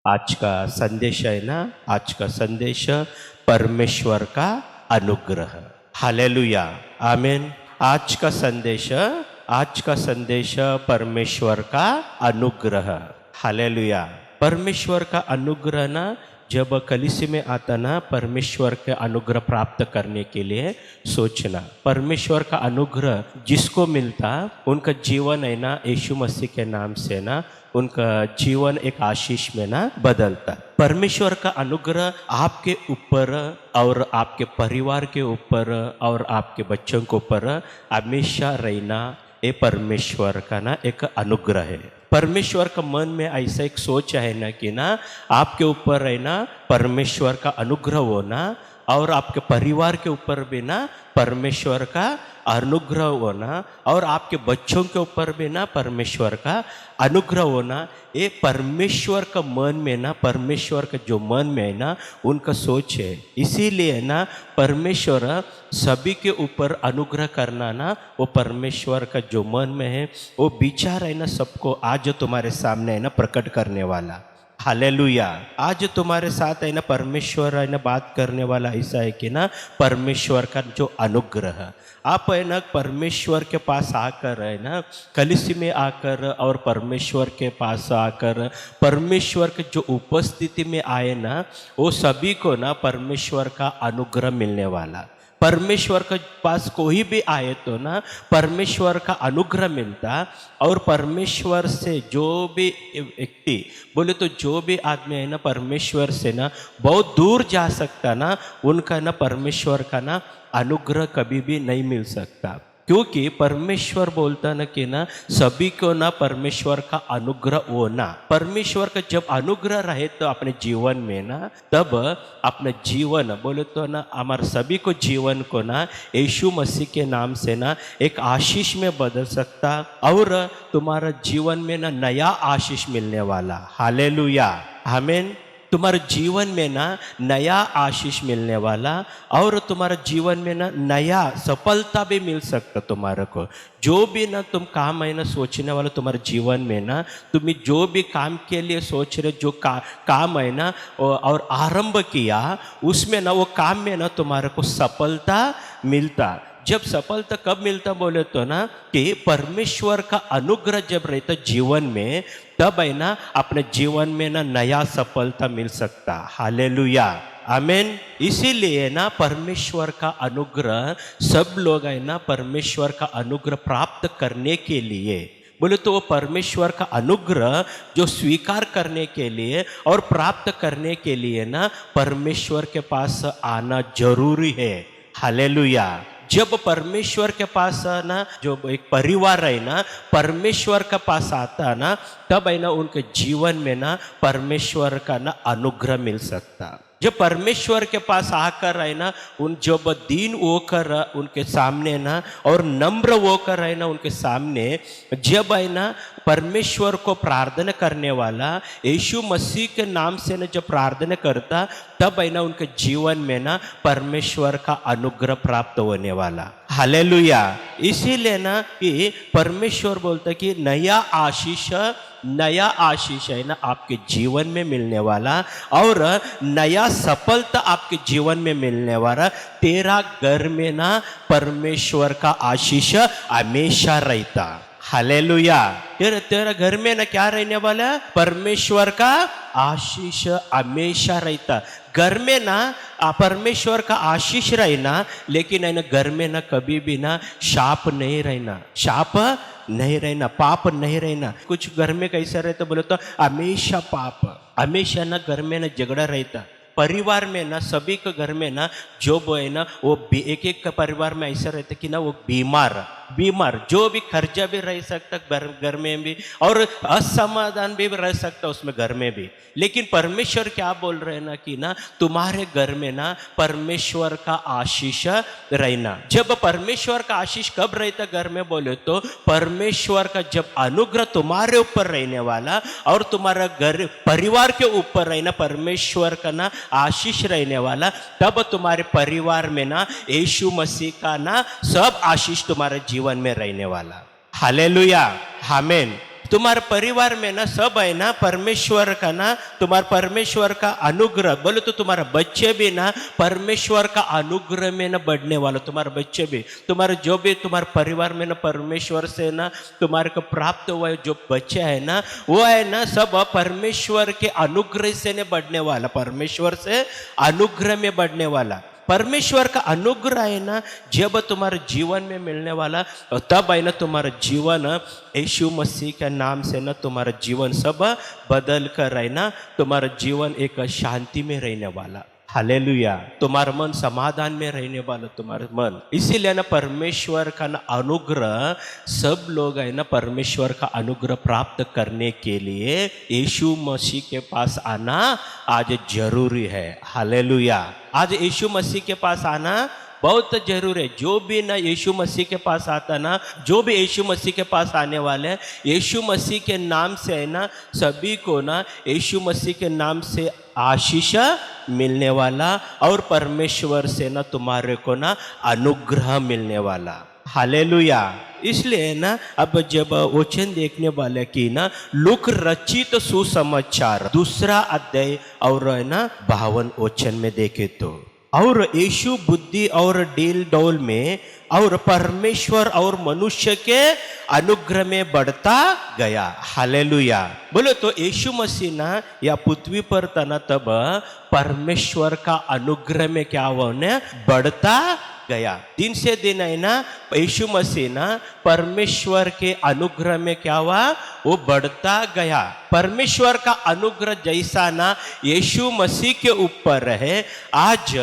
आज का संदेश है ना, आज का संदेश परमेश्वर का अनुग्रह। हालेलुया, आमीन। आज का संदेश परमेश्वर का अनुग्रह। हालेलुया। परमेश्वर का अनुग्रह ना, जब कलीसिया में आता ना, परमेश्वर के अनुग्रह प्राप्त करने के लिए सोचना। परमेश्वर का अनुग्रह जिसको मिलता, उनका जीवन है ना यीशु मसीह के नाम से ना, उनका जीवन एक आशीष में ना बदलता। परमेश्वर का अनुग्रह आपके ऊपर और आपके परिवार के ऊपर और आपके बच्चों के ऊपर हमेशा रहना, ये परमेश्वर का ना एक अनुग्रह है। परमेश्वर का मन में ऐसा एक सोच है ना कि ना आपके ऊपर है ना परमेश्वर का अनुग्रह होना, और आपके परिवार के ऊपर भी ना परमेश्वर का अनुग्रह होना, और आपके बच्चों के ऊपर भी ना परमेश्वर का अनुग्रह होना। ये परमेश्वर का मन में ना, परमेश्वर का जो मन में है ना, उनका सोच है। इसीलिए ना परमेश्वर सभी के ऊपर अनुग्रह करना ना, वो परमेश्वर का जो मन में है, वो विचार है ना, सबको आज तुम्हारे सामने है ना प्रकट करने वाला। हालेलुया। आज तुम्हारे साथ है ना परमेश्वर है ना बात करने वाला ऐसा है कि ना परमेश्वर का जो अनुग्रह, आप है ना परमेश्वर के पास आकर है ना, कलीसिया में आकर और परमेश्वर के पास आकर परमेश्वर के जो उपस्थिति में आए ना, वो सभी को ना परमेश्वर का अनुग्रह मिलने वाला। परमेश्वर के पास कोई भी आए तो ना परमेश्वर का अनुग्रह मिलता। और परमेश्वर से जो भी व्यक्ति बोले तो जो भी आदमी है ना परमेश्वर से ना बहुत दूर जा सकता ना, उनका ना परमेश्वर का ना अनुग्रह कभी भी नहीं मिल सकता। क्योंकि परमेश्वर बोलता ना कि ना सभी को ना परमेश्वर का अनुग्रह होना। परमेश्वर का जब अनुग्रह रहे तो अपने जीवन में ना, तब अपने जीवन बोले तो ना हमारे सभी को जीवन को ना यीशु मसीह के नाम से ना एक आशीष में बदल सकता, और तुम्हारा जीवन में ना नया आशीष मिलने वाला। हालेलुया, आमीन। तुम्हारे जीवन में ना नया आशीष मिलने वाला, और तुम्हारे जीवन में ना नया सफलता भी मिल सकता तुम्हारे को। जो भी ना तुम काम है ना सोचने वाला तुम्हारे जीवन में ना, तुम्हें जो भी काम के लिए सोच रहे, जो काम है ना और आरंभ किया, उसमें ना वो काम में ना तुम्हारे को सफलता मिलता। जब सफलता कब मिलता बोले तो ना कि परमेश्वर का अनुग्रह जब रहता जीवन में, तब है ना अपने जीवन में ना नया सफलता मिल सकता। हालेलुया, आमीन। इसीलिए ना परमेश्वर का अनुग्रह, सब लोग है ना परमेश्वर का अनुग्रह प्राप्त करने के लिए बोले तो वो परमेश्वर का अनुग्रह जो स्वीकार करने के लिए और प्राप्त करने के लिए ना परमेश्वर के पास आना जरूरी है। हालेलुया। जब परमेश्वर के पास ना जो एक परिवार है ना परमेश्वर के पास आता ना, तब है ना उनके जीवन में ना परमेश्वर का ना अनुग्रह मिल सकता। जब परमेश्वर के पास आकर है ना, उन जब दीन होकर उनके सामने ना और नम्र होकर है ना उनके सामने, जब है ना परमेश्वर को प्रार्थना करने वाला यीशु मसीह के नाम से ना जब प्रार्थना करता, तब है ना उनके जीवन में ना परमेश्वर का अनुग्रह प्राप्त होने वाला। हालेलुया। इसीलिए ना कि परमेश्वर बोलता कि नया आशीष है ना आपके जीवन में मिलने वाला, और नया सफलता आपके जीवन में मिलने वाला। तेरा घर में ना परमेश्वर का आशीष हमेशा रहता। हालेलुया। तेरा घर में ना क्या रहने वाला? परमेश्वर का आशीष हमेशा रहता। घर में ना परमेश्वर का आशीष रहना, लेकिन है ना घर में ना कभी भी ना शाप नहीं रहना, शाप नहीं रहना, पाप नहीं रहना। कुछ घर में कैसा रहता बोले तो हमेशा पाप, हमेशा ना घर में ना झगड़ा रहता। परिवार में ना सभी के घर में ना जो वो है ना वो एक एक का परिवार में ऐसा रहता कि ना वो बीमार जो भी खर्चा भी रह सकता घर में भी, और असमाधान भी रह सकता उसमें घर में भी। लेकिन परमेश्वर क्या बोल रहे हैं ना कि ना तुम्हारे घर में ना परमेश्वर का आशीष रहना। जब परमेश्वर का आशीष कब रहता घर में बोले तो परमेश्वर का जब अनुग्रह तुम्हारे ऊपर रहने वाला, और तुम्हारा घर परिवार के ऊपर रहना परमेश्वर का ना आशीष रहने वाला, तब तुम्हारे परिवार में ना यीशु मसीह का ना सब आशीष तुम्हारे जीवन में रहने वाला। हालेलुया, आमीन। तुम्हारे परिवार में ना सब है ना परमेश्वर का ना, तुम्हारे परमेश्वर का अनुग्रह, बोले तो तुम्हारे बच्चे भी ना परमेश्वर का अनुग्रह में ना बढ़ने वाला, तुम्हारे बच्चे भी, तुम्हारे जो भी तुम्हारे परिवार में ना परमेश्वर से ना तुम्हारे को प्राप्त हुआ है जो बच्चा है ना, वो है ना सब परमेश्वर के अनुग्रह से ने बढ़ने वाला, परमेश्वर से अनुग्रह में बढ़ने वाला। परमेश्वर का अनुग्रह है ना जब तुम्हारे जीवन में मिलने वाला, तब है ना तुम्हारा जीवन यीशु मसीह के नाम से ना तुम्हारा जीवन सब बदल कर है ना तुम्हारा जीवन एक शांति में रहने वाला। हालेलुया। तुम्हारा मन समाधान में रहने वाला, तुम्हारा मन। इसीलिए ना परमेश्वर का ना अनुग्रह, सब लोग है ना परमेश्वर का अनुग्रह प्राप्त करने के लिए यीशु मसीह के पास आना आज जरूरी है। हालेलुया। आज यीशु मसीह के पास आना बहुत जरूरी है। जो भी ना यीशु मसीह के पास आता ना, जो भी यीशु मसीह के पास आने वाले हैं, यीशु मसीह के नाम से है ना सभी को ना यीशु मसीह के नाम से आशीष मिलने वाला और परमेश्वर से ना तुम्हारे को ना अनुग्रह मिलने वाला। हालेलुया। इसलिए ना अब जब वचन देखने वाले की ना लूक रचित सुसमाचार 2 अध्याय और है ना 52 वचन में देखे तो, और यीशु बुद्धि और डील डौल में और परमेश्वर और मनुष्य के अनुग्रह में बढ़ता गया। हालेलुया। बोलो तो यीशु मसीह ना या पृथ्वी पर था ना तब परमेश्वर का अनुग्रह में क्या हुआ ने बढ़ता गया। दिन से दिन है ना यीशु मसीह ना परमेश्वर के अनुग्रह में क्या हुआ, वो बढ़ता गया। परमेश्वर का अनुग्रह जैसा ना यीशु मसीह के ऊपर है, आज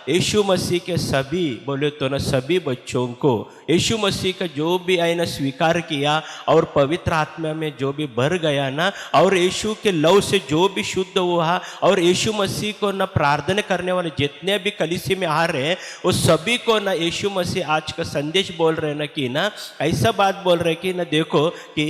यीशु मसीह के सभी, बोले तो ना सभी बच्चों को यीशु मसीह का जो भी है ना स्वीकार किया और पवित्र आत्मा में जो भी भर गया ना, और यीशु के लव से जो भी शुद्ध हुआ, और यीशु मसीह को ना प्रार्थना करने वाले जितने भी कलीसिया में आ रहे हैं वो सभी को ना यीशु मसीह आज का संदेश बोल रहे ना कि ना ऐसा बात बोल रहे कि ना देखो कि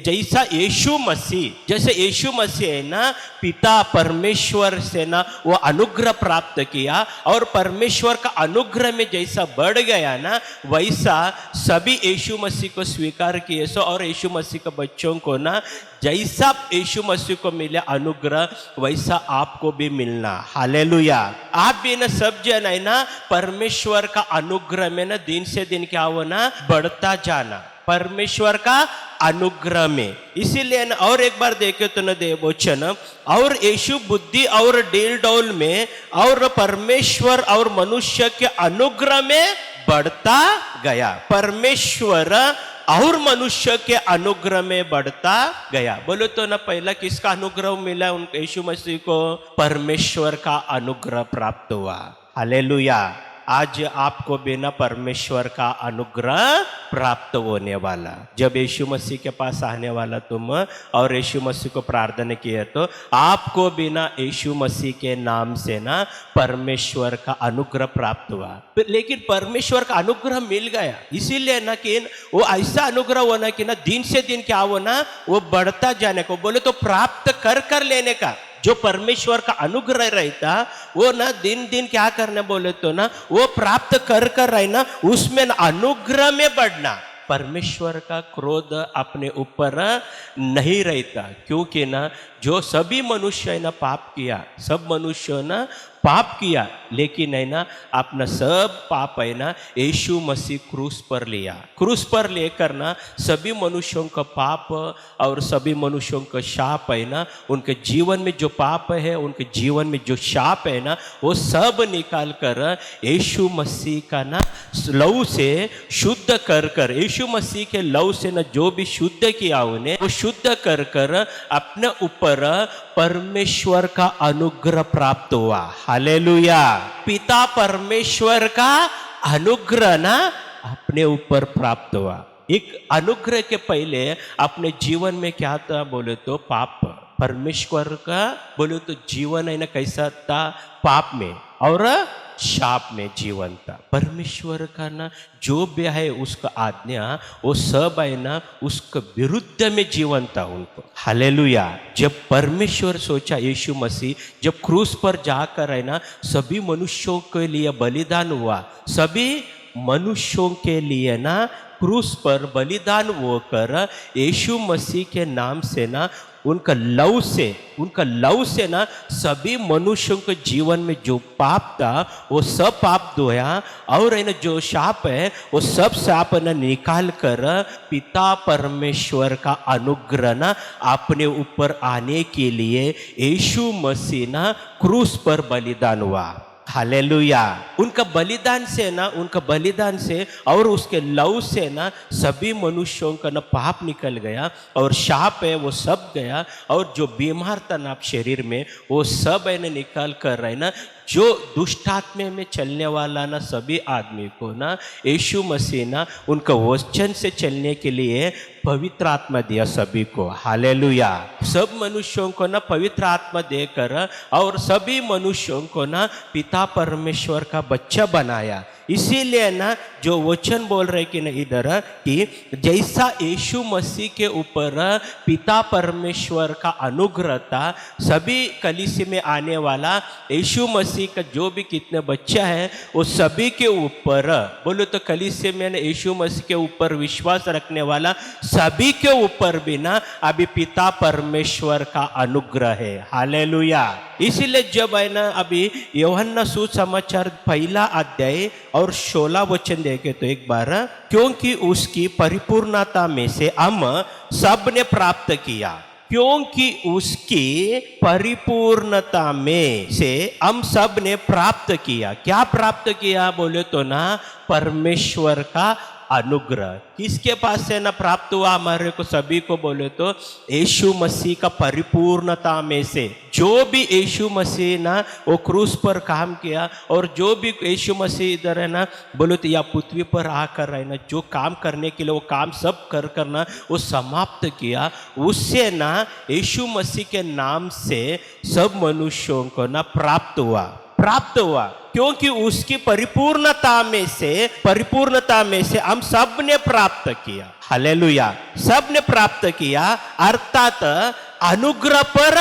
जैसा यीशु मसीह, जैसे यीशु मसीह है ना पिता परमेश्वर से ना वो अनुग्रह प्राप्त किया और परमेश्वर का अनुग्रह में जैसा बढ़ गया ना, वैसा सभी यीशु मसीह को स्वीकार किए सो, और यीशु मसीह के बच्चों को ना जैसा यीशु मसीह को मिले अनुग्रह वैसा आपको भी मिलना। हालेलुया। आप भी ना सब जन है ना परमेश्वर का अनुग्रह में ना दिन से दिन क्या हो ना बढ़ता जाना, परमेश्वर का अनुग्रह में। इसीलिए ना और एक बार देखे तो ना दे वचन, और यीशु बुद्धि और डील डौल में और परमेश्वर और मनुष्य के अनुग्रह में बढ़ता गया। परमेश्वर और मनुष्य के अनुग्रह में बढ़ता गया। बोलो तो ना पहला किसका अनुग्रह मिला उनको, यीशु मसीह को परमेश्वर का अनुग्रह प्राप्त हुआ। हालेलुया। आज आपको बिना परमेश्वर का अनुग्रह प्राप्त होने वाला। जब यीशु मसीह के पास आने वाला तुम और यीशु मसीह को प्रार्थना किए तो आपको बिना यीशु मसीह के नाम से ना परमेश्वर का अनुग्रह प्राप्त हुआ। लेकिन परमेश्वर का अनुग्रह मिल गया, इसीलिए ना कि वो ऐसा अनुग्रह होना कि ना दिन से दिन क्या होना वो बढ़ता जाने को, बोले तो प्राप्त कर लेने का। जो परमेश्वर का अनुग्रह रहता वो ना दिन दिन क्या करना, बोले तो ना वो प्राप्त कर रहना, उसमें ना अनुग्रह में बढ़ना। परमेश्वर का क्रोध अपने ऊपर नहीं रहता, क्योंकि ना जो सभी मनुष्य है ना पाप किया, सब मनुष्य ना पाप किया, लेकिन है ना अपना सब पाप है ना यीशु मसीह क्रूस पर लिया। क्रूस पर लेकर ना सभी मनुष्यों का पाप और सभी मनुष्यों का शाप है ना, उनके जीवन में जो पाप है, उनके जीवन में जो शाप है ना, वो सब निकाल कर यीशु मसीह का ना लहू से शुद्ध कर यीशु मसीह के लहू से ना जो भी शुद्ध किया उन्हें, वो शुद्ध कर अपने ऊपर परमेश्वर का अनुग्रह प्राप्त हुआ। हालेलुया। पिता परमेश्वर का अनुग्रह ना अपने ऊपर प्राप्त हुआ। एक अनुग्रह के पहले अपने जीवन में क्या था, बोले तो पाप। परमेश्वर का बोले तो जीवन है ना कैसा था, पाप में और शाप में जीवन था। परमेश्वर का ना जो भी है उसका आज्ञा वो सब है ना उसके विरुद्ध में जीवन था उनको। हालेलुया। जब परमेश्वर सोचा यीशु मसीह जब क्रूस पर जाकर है ना सभी मनुष्यों के लिए बलिदान हुआ, सभी मनुष्यों के लिए ना क्रूस पर बलिदान होकर यीशु मसीह के नाम से ना उनका लव से ना सभी मनुष्यों के जीवन में जो पाप था वो सब पाप धोया और है ना जो शाप है वो सब शाप ना निकाल कर पिता परमेश्वर का अनुग्रह ना अपने ऊपर आने के लिए यीशु मसीह ना क्रूस पर बलिदान हुआ। हालेलुया। उनका बलिदान से और उसके लव से ना सभी मनुष्यों का ना पाप निकल गया और शाप है वो सब गया और जो बीमार था ना शरीर में वो सब है ना निकाल कर रहे ना जो दुष्टात्मे में चलने वाला ना सभी आदमी को ना यीशु मसीह ना उनका वचन से चलने के लिए पवित्र आत्मा दिया सभी को। हालेलुया। सब मनुष्यों को ना पवित्र आत्मा देकर और सभी मनुष्यों को ना पिता परमेश्वर का बच्चा बनाया। इसीलिए ना जो वचन बोल रहे कि ना इधर कि जैसा यीशु मसीह के ऊपर पिता परमेश्वर का अनुग्रह था सभी कलीसिया में आने वाला यीशु मसीह का जो भी कितने बच्चा है वो सभी के ऊपर बोलो तो कलीसिया में ना यीशु मसीह के ऊपर विश्वास रखने वाला सभी के ऊपर भी ना अभी पिता परमेश्वर का अनुग्रह है। हालेलुया। इसीलिए जब है ना अभी यूहन्ना सुसमाचार पहला अध्याय और 16 वचन देखे तो एक बार क्योंकि उसकी परिपूर्णता में से हम सब ने प्राप्त किया। क्योंकि उसकी परिपूर्णता में से हम सब ने प्राप्त किया। क्या प्राप्त किया बोले तो ना परमेश्वर का अनुग्रह। किसके पास से ना प्राप्त हुआ हमारे को सभी को बोले तो यीशु मसीह का परिपूर्णता में से। जो भी यीशु मसीह ना वो क्रूस पर काम किया और जो भी यीशु मसीह इधर है ना बोले तो या पृथ्वी पर आकर है ना जो काम करने के लिए वो काम सब कर करना वो समाप्त किया उससे ना यीशु मसीह के नाम से सब मनुष्यों को ना प्राप्त हुआ क्योंकि उसकी परिपूर्णता में से हम सब ने प्राप्त किया। हालेलुया। सब ने प्राप्त किया अर्थात अनुग्रह पर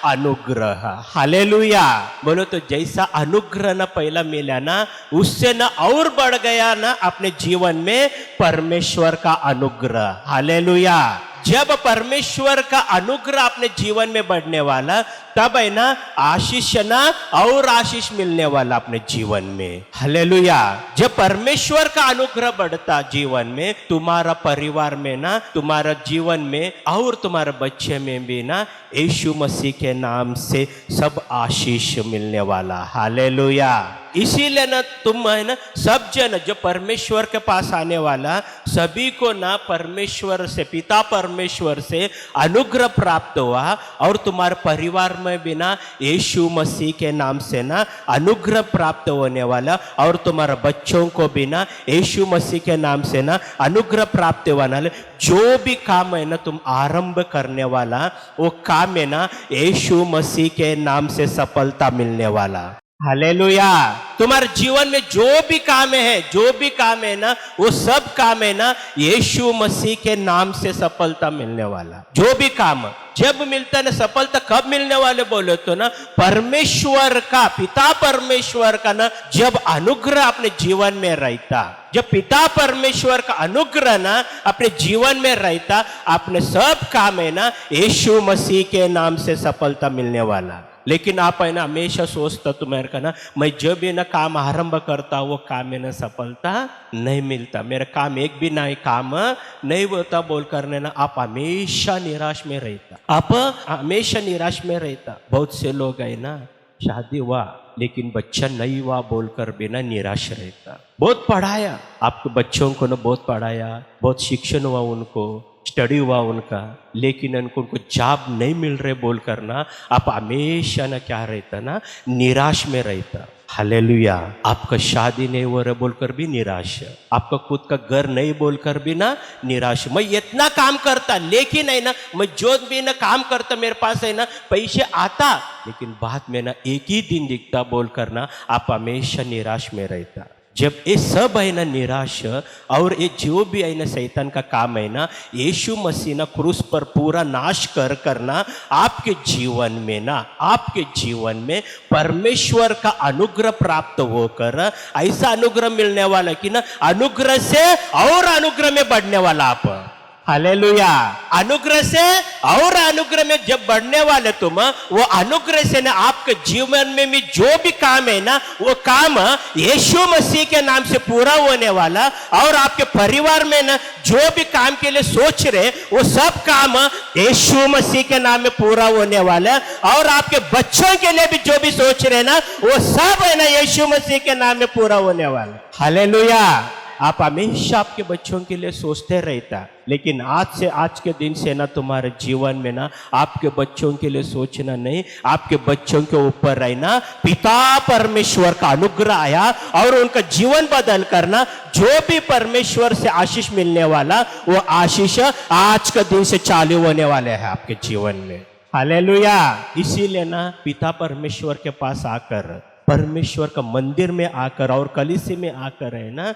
अनुग्रह। हालेलुया। बोलो तो जैसा अनुग्रह ना पहला मिला ना उससे ना और बढ़ गया ना अपने जीवन में परमेश्वर का अनुग्रह। हालेलुया। जब परमेश्वर का अनुग्रह अपने जीवन में बढ़ने वाला तब है ना आशीष ना और आशीष मिलने वाला अपने जीवन में। हालेलुया। जब परमेश्वर का अनुग्रह बढ़ता जीवन में तुम्हारा परिवार में ना तुम्हारा जीवन में और तुम्हारे बच्चे में भी ना यीशु मसीह के नाम से सब आशीष मिलने वाला। हालेलुया। इसीलिए ना तुम है ना सब जन जो परमेश्वर के पास आने वाला सभी को ना परमेश्वर से पिता परमेश्वर से अनुग्रह प्राप्त हुआ और तुम्हारे परिवार में भी ना यीशु मसीह के नाम से ना अनुग्रह प्राप्त होने वाला और तुम्हारे बच्चों को भी ना यीशु मसीह के नाम से ना अनुग्रह प्राप्त होने वाला। जो भी काम है ना तुम आरंभ करने वाला वो काम है ना यीशु मसीह के नाम से सफलता मिलने वाला। हालेलुया। तुम्हारे जीवन में जो भी काम है ना वो सब काम है ना यीशु मसीह के नाम से सफलता मिलने वाला। जो भी काम जब मिलता है ना सफलता कब मिलने वाले बोले तो ना परमेश्वर का पिता परमेश्वर का ना जब अनुग्रह अपने जीवन में रहता जब पिता परमेश्वर का अनुग्रह ना अपने जीवन में रहता अपने सब काम है ना यीशु मसीह के नाम से सफलता मिलने वाला। लेकिन आप है ना हमेशा सोचता तुम्हारे का ना मैं जब भी ना काम आरंभ करता वो काम में ना सफलता नहीं मिलता मेरा काम एक भी ना काम नहीं होता बोल करने ना आप हमेशा निराश में रहता। बहुत से लोग है ना शादी हुआ लेकिन बच्चा नहीं हुआ बोलकर बिना निराश रहता। बहुत पढ़ाया आपके बच्चों को ना बहुत पढ़ाया बहुत शिक्षण हुआ उनको स्टडी हुआ उनका लेकिन उनको जॉब नहीं मिल रहे बोल करना आप हमेशा ना क्या रहता ना निराश में रहता। हालेलुया। आपका शादी नहीं हो रहा बोलकर भी निराश आपका खुद का घर नहीं बोलकर भी ना निराश। मैं इतना काम करता लेकिन है ना मैं जो भी ना काम करता मेरे पास है ना पैसे आता लेकिन बाद में ना एक ही दिन दिखता बोल करना आप हमेशा निराश में रहता। जब ये सब है ना निराश और ये जो भी है ना शैतान का काम है ना, यीशु मसीह ना क्रूस पर पूरा नाश करना आपके जीवन में ना, आपके जीवन में परमेश्वर का अनुग्रह प्राप्त होकर ऐसा अनुग्रह मिलने वाला कि ना अनुग्रह से और अनुग्रह में बढ़ने वाला आप। हालेलुया। अनुग्रह से और अनुग्रह में जब बढ़ने वाले तुम, वो अनुग्रह से ना आपके जीवन में भी जो भी काम है ना, वो काम यीशु मसीह के नाम से पूरा होने वाला। और आपके परिवार में ना जो भी काम के लिए सोच रहे, वो सब काम यीशु मसीह के नाम में पूरा होने वाला। और आपके बच्चों के लिए भी जो भी सोच रहे ना, वो सब है ना यीशु मसीह के नाम में पूरा होने वाला। हालेलुया। आप हमेशा आपके बच्चों के लिए सोचते रहता, लेकिन आज के दिन से ना तुम्हारे जीवन में ना आपके बच्चों के लिए सोचना नहीं, आपके बच्चों के ऊपर रहना पिता परमेश्वर का अनुग्रह आया और उनका जीवन बदल करना। जो भी परमेश्वर से आशीष मिलने वाला, वो आशीष आज के दिन से चालू होने वाले हैं आपके जीवन में। हालेलुया। इसीलिए ना पिता परमेश्वर के पास आकर, परमेश्वर का मंदिर में आकर और कलीसिया में आकर है ना,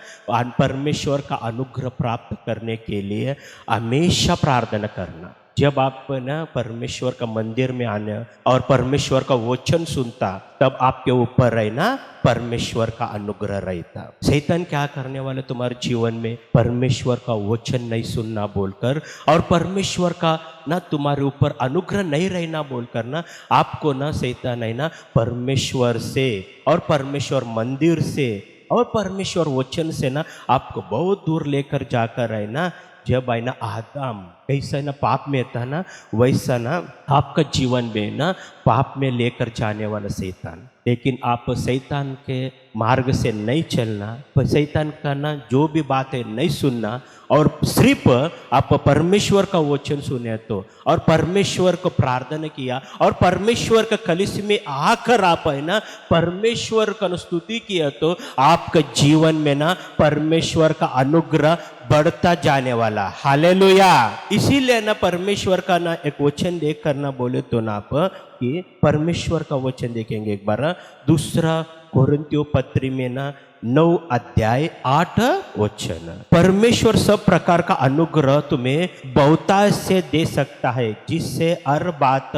परमेश्वर का अनुग्रह प्राप्त करने के लिए हमेशा प्रार्थना करना। जब आप ना परमेश्वर का मंदिर में आने और परमेश्वर का वचन सुनता, तब आपके ऊपर रहना परमेश्वर का अनुग्रह रहता। शैतान क्या करने वाले तुम्हारे जीवन में, परमेश्वर का वचन नहीं सुनना बोलकर और परमेश्वर का ना तुम्हारे ऊपर अनुग्रह नहीं रहना बोलकर ना आपको ना शैतान है ना परमेश्वर से और परमेश्वर मंदिर से और परमेश्वर वचन से ना आपको बहुत दूर लेकर जाकर है ना, जब है ना आदम कैसा है ना पाप में था ना, वैसा ना आपका जीवन में ना पाप में लेकर जाने वाला शैतान। लेकिन आप शैतान के मार्ग से नहीं चलना, शैतान का ना जो भी बात है नहीं सुनना और सिर्फ आप परमेश्वर का वचन सुने तो और परमेश्वर को प्रार्थना किया और परमेश्वर का कलीसिया में आकर आप है ना परमेश्वर का स्तुति किया, तो आपका जीवन में ना परमेश्वर का अनुग्रह बढ़ता जाने वाला। हालेलुया। इसीलिए ना परमेश्वर का ना एक वचन देख करना बोले तो ना आप कि परमेश्वर का वचन देखेंगे एक बार, दूसरा कोरिन्थियों पत्री में ना 9 अध्याय 8 वचन। परमेश्वर सब प्रकार का अनुग्रह तुम्हें बहुतायत से दे सकता है, जिससे हर बात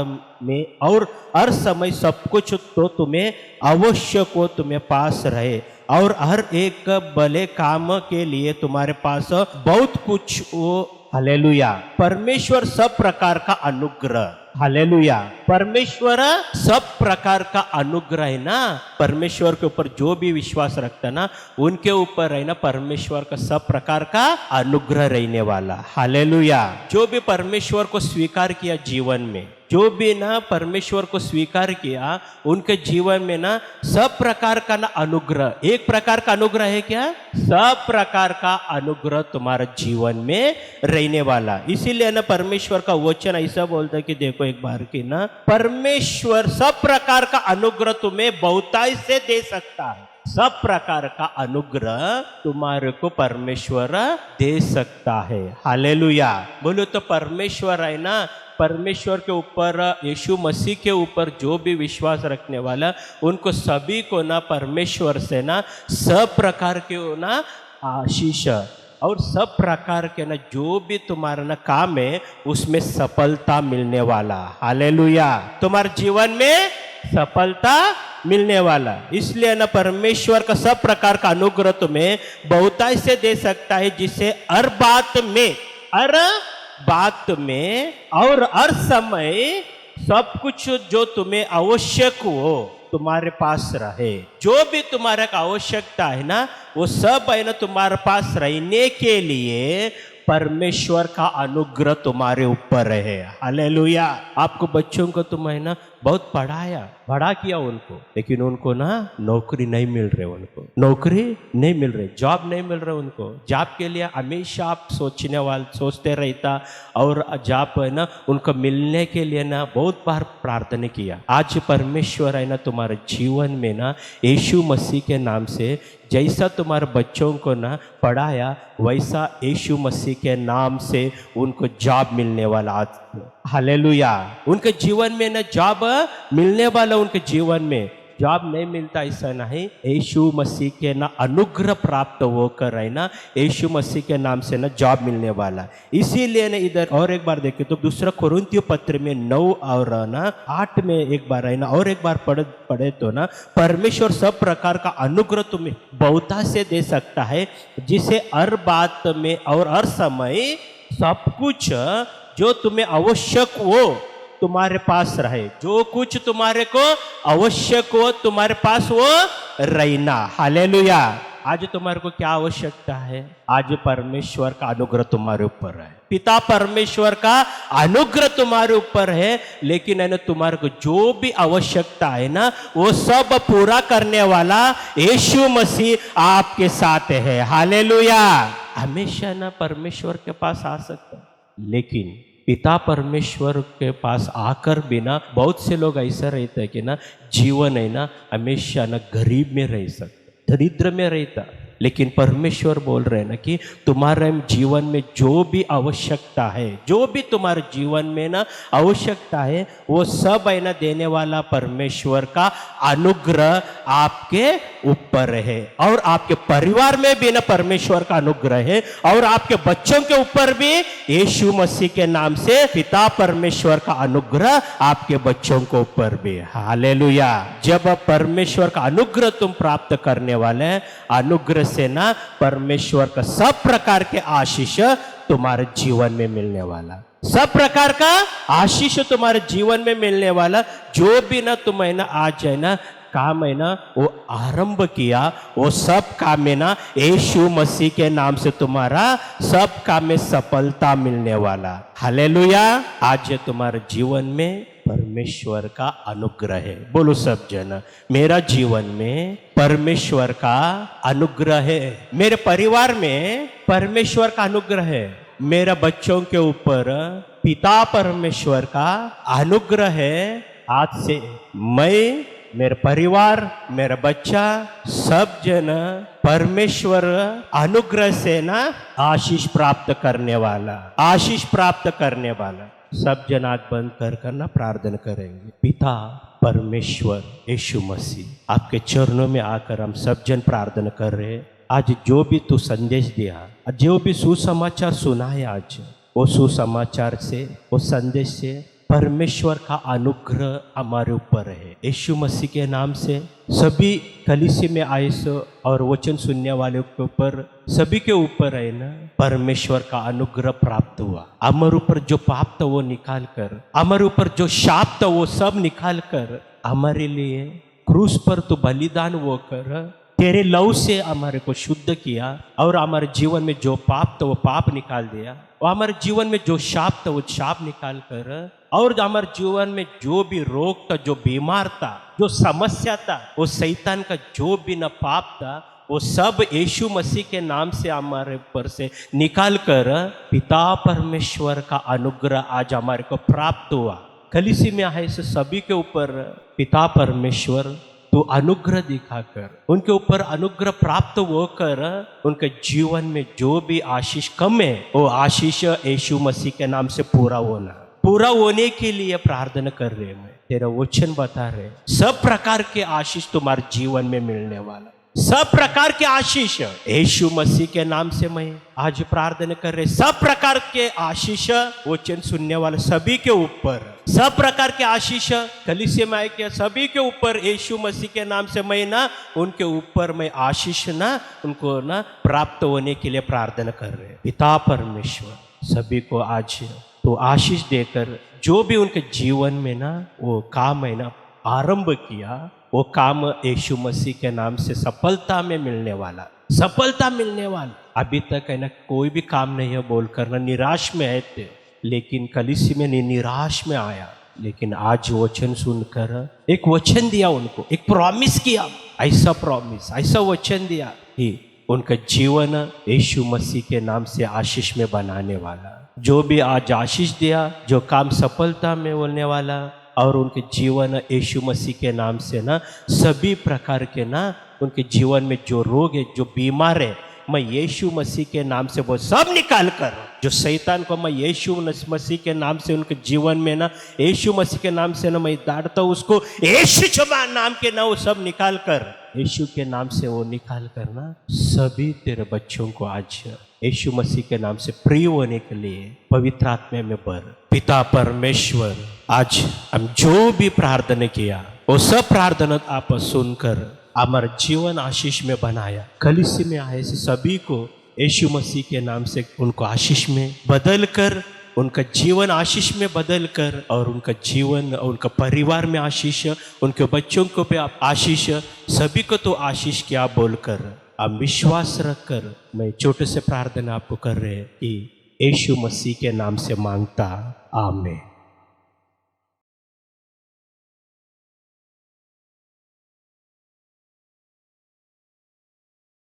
में और हर समय सब कुछ तो तुम्हें आवश्यक हो तुम्हें पास रहे और हर एक भले काम के लिए तुम्हारे पास बहुत कुछ हो। हालेलुया। परमेश्वर सब प्रकार का अनुग्रह, हालेलुया, परमेश्वर सब प्रकार का अनुग्रह है ना, परमेश्वर के ऊपर जो भी विश्वास रखता ना उनके ऊपर है ना परमेश्वर का सब प्रकार का अनुग्रह रहने वाला। हालेलुया। जो भी परमेश्वर को स्वीकार किया जीवन में, जो भी ना परमेश्वर को स्वीकार किया, उनके जीवन में ना सब प्रकार का ना अनुग्रह, एक प्रकार का अनुग्रह है क्या, सब प्रकार का अनुग्रह तुम्हारे जीवन में रहने वाला। इसीलिए ना परमेश्वर का वचन ऐसा बोलता है कि देखो एक बार की ना परमेश्वर सब प्रकार का अनुग्रह तुम्हें बहुतायत से दे सकता है। सब प्रकार का अनुग्रह तुम्हारे को परमेश्वर दे सकता है। हालेलुया। बोलो तो परमेश्वर है ना, परमेश्वर के ऊपर, यीशु मसीह के ऊपर जो भी विश्वास रखने वाला उनको सभी को ना परमेश्वर से ना सब प्रकार के ना आशीष और सब प्रकार के ना जो भी तुम्हारा ना काम है उसमें सफलता मिलने वाला। हालेलुया। तुम्हारे जीवन में सफलता मिलने वाला। इसलिए ना परमेश्वर का सब प्रकार का अनुग्रह तुम्हें बहुतायत से दे सकता है, जिससे हर बात में और हर समय सब कुछ जो तुम्हें आवश्यक हो तुम्हारे पास रहे। जो भी तुम्हारे का आवश्यकता है ना वो सब है ना तुम्हारे पास रहने के लिए परमेश्वर का अनुग्रह तुम्हारे ऊपर है। हालेलुया। आपको बच्चों को तुम है ना बहुत बड़ा किया उनको, लेकिन उनको ना नौकरी नहीं मिल रहे, उनको नौकरी नहीं मिल रही, जॉब नहीं मिल रहा उनको। जॉब के लिए हमेशा आप सोचते रहता और जॉब है ना उनको मिलने के लिए ना बहुत बार प्रार्थना किया। आज परमेश्वर है ना तुम्हारे जीवन में ना यीशु मसीह के नाम से जैसा तुम्हारे बच्चों को ना पढ़ाया, वैसा यीशु मसीह के नाम से उनको जॉब मिलने वाला आज। हालेलुया। उनके जीवन में ना जॉब मिलने वाला, उनके जीवन में जॉब नहीं मिलता ऐसा नहीं, यीशु मसीह के ना अनुग्रह प्राप्त होकर है ना, यीशु मसीह के नाम से ना जॉब मिलने वाला। इसीलिए ना इधर और एक बार देखे तो दूसरा कोरिन्थियों पत्र में 9 और ना 8 में एक बार है ना, और एक बार पढ़े तो ना, परमेश्वर सब प्रकार का अनुग्रह तुम्हें बहुता से दे सकता है, जिसे हर बात में और हर समय सब कुछ जो तुम्हें आवश्यक हो तुम्हारे पास रहे। जो कुछ तुम्हारे को आवश्यक हो तुम्हारे पास वो रहना। हालेलुया। आज तुम्हारे को क्या आवश्यकता है? आज परमेश्वर का अनुग्रह तुम्हारे ऊपर है, पिता परमेश्वर का अनुग्रह तुम्हारे ऊपर है। लेकिन है ना, तुम्हारे को जो भी आवश्यकता है ना, वो सब पूरा करने वाला यीशु मसीह आपके साथ है। हालेलुया। हमेशा ना परमेश्वर के पास आ सकता, लेकिन पिता परमेश्वर के पास आकर भी ना बहुत से लोग ऐसा रहते हैं कि ना जीवन है ना हमेशा ना गरीब में रह सकता, दरिद्र में रहता। लेकिन परमेश्वर बोल रहे हैं ना कि तुम्हारे जीवन में जो भी आवश्यकता है, जो भी तुम्हारे जीवन में ना आवश्यकता है, वो सब है ना देने वाला परमेश्वर का अनुग्रह आपके ऊपर है। और आपके परिवार में भी ना परमेश्वर का अनुग्रह है, और आपके बच्चों के ऊपर भी यीशु मसीह के नाम से पिता परमेश्वर का अनुग्रह आपके बच्चों के ऊपर भी। हालेलुया। जब परमेश्वर का अनुग्रह तुम प्राप्त करने वाले हैं, अनुग्रह से ना परमेश्वर का सब प्रकार के आशीष तुम्हारे जीवन में मिलने वाला, सब प्रकार का आशीष तुम्हारे जीवन में मिलने वाला। जो भी ना तुम है ना आज है ना काम है ना वो आरंभ किया, वो सब काम में ना यीशु मसीह के नाम से तुम्हारा सब काम में सफलता मिलने वाला। हालेलुया। आज तुम्हारे जीवन में परमेश्वर का अनुग्रह है। बोलो सब जन, मेरा जीवन में परमेश्वर का अनुग्रह है। मेरे परिवार में परमेश्वर का अनुग्रह है। मेरे बच्चों के ऊपर पिता परमेश्वर का अनुग्रह है। आज से मैं, मेरा परिवार, मेरा बच्चा, सब जन परमेश्वर अनुग्रह से ना आशीष प्राप्त करने वाला, आशीष प्राप्त करने वाला। सब जन आंख बंद कर करना प्रार्थना करेंगे। पिता परमेश्वर यीशु मसीह, आपके चरणों में आकर हम सब जन प्रार्थना कर रहे हैं। आज जो भी तू संदेश दिया, जो भी सुसमाचार सुना है, आज वो सुसमाचार से, वो संदेश से परमेश्वर का अनुग्रह हमारे ऊपर है। यीशु मसीह के नाम से सभी कलीसिया में आए और वचन सुनने वाले के ऊपर, सभी के ऊपर है ना परमेश्वर का अनुग्रह प्राप्त हुआ। हमारे ऊपर जो पाप था वो निकाल कर, हमारे ऊपर जो शाप था वो सब निकाल कर हमारे लिए क्रूस पर तो बलिदान वो कर तेरे लव से हमारे को शुद्ध किया, और हमारे जीवन में जो पाप था वो पाप निकाल दिया, और हमारे जीवन में जो शाप था वो शाप निकाल कर, और हमारे जीवन में जो भी रोग था, जो बीमार था, जो समस्या था, वो शैतान का जो भी न पाप था, वो सब यीशु मसीह के नाम से हमारे ऊपर से निकाल कर पिता परमेश्वर का अनुग्रह आज हमारे को प्राप्त हुआ। कलीसिया में आए से सभी के ऊपर पिता परमेश्वर तो अनुग्रह दिखाकर, उनके ऊपर अनुग्रह प्राप्त होकर उनके जीवन में जो भी आशीष कम है, वो आशीष यीशु मसीह के नाम से पूरा होना, पूरा होने के लिए प्रार्थना कर रहे हैं। मैं तेरा वचन बता रहे, सब प्रकार के आशीष तुम्हारे जीवन में मिलने वाला, सब प्रकार के आशीष यीशु मसीह के नाम से मैं आज प्रार्थना कर रहे। सब प्रकार के आशीष वचन सुनने वाले सभी के ऊपर, सब प्रकार के आशीष कलीसिया में आए के सभी के ऊपर यीशु मसीह के नाम से मैं ना उनके ऊपर मैं आशीष ना उनको ना प्राप्त होने के लिए प्रार्थना कर रहे। पिता परमेश्वर सभी को आज तो आशीष देकर जो भी उनके जीवन में ना वो काम है ना आरंभ किया, वो काम यीशु मसीह के नाम से सफलता में मिलने वाला, सफलता मिलने वाला। अभी तक है ना कोई भी काम नहीं है बोलकर ना निराश में है थे, लेकिन कलीसिया में निराश में आया। लेकिन आज वचन सुनकर एक वचन दिया उनको, एक प्रॉमिस किया, ऐसा प्रॉमिस, ऐसा वचन दिया कि उनका जीवन यीशु मसीह के नाम से आशीष में बनाने वाला। जो भी आज आशीष दिया, जो काम सफलता में बोलने वाला, और उनके जीवन यीशु मसीह के नाम से ना सभी प्रकार के ना उनके जीवन में जो रोग है, जो बीमार है, मैं यीशु मसीह के नाम से वो सब निकाल कर, जो शैतान को मैं यीशु मसीह के नाम से उनके जीवन में ना, यीशु मसीह के नाम से ना मैं डांटता हूँ उसको, यीशु चुमा नाम के ना वो सब निकाल कर, यीशु के नाम से वो निकाल कर ना सभी तेरे बच्चों को आज यीशु मसीह के नाम से प्रिय होने के लिए पवित्र आत्मा में भर। पिता परमेश्वर, आज हम जो भी प्रार्थना किया वो सब प्रार्थना आप सुनकर हमारा जीवन आशीष में बनाया। कलीसिया में आए से सभी को यीशु मसीह के नाम से उनको आशीष में बदल कर, उनका जीवन आशीष में बदल कर, और उनका जीवन, उनका परिवार में आशीष, उनके बच्चों को भी आप आशीष, सभी को तो आशीष क्या बोलकर हम विश्वास रखकर मैं छोटे से प्रार्थना आपको कर रहे हैं कि यीशु मसीह के नाम से मांगता, आमीन।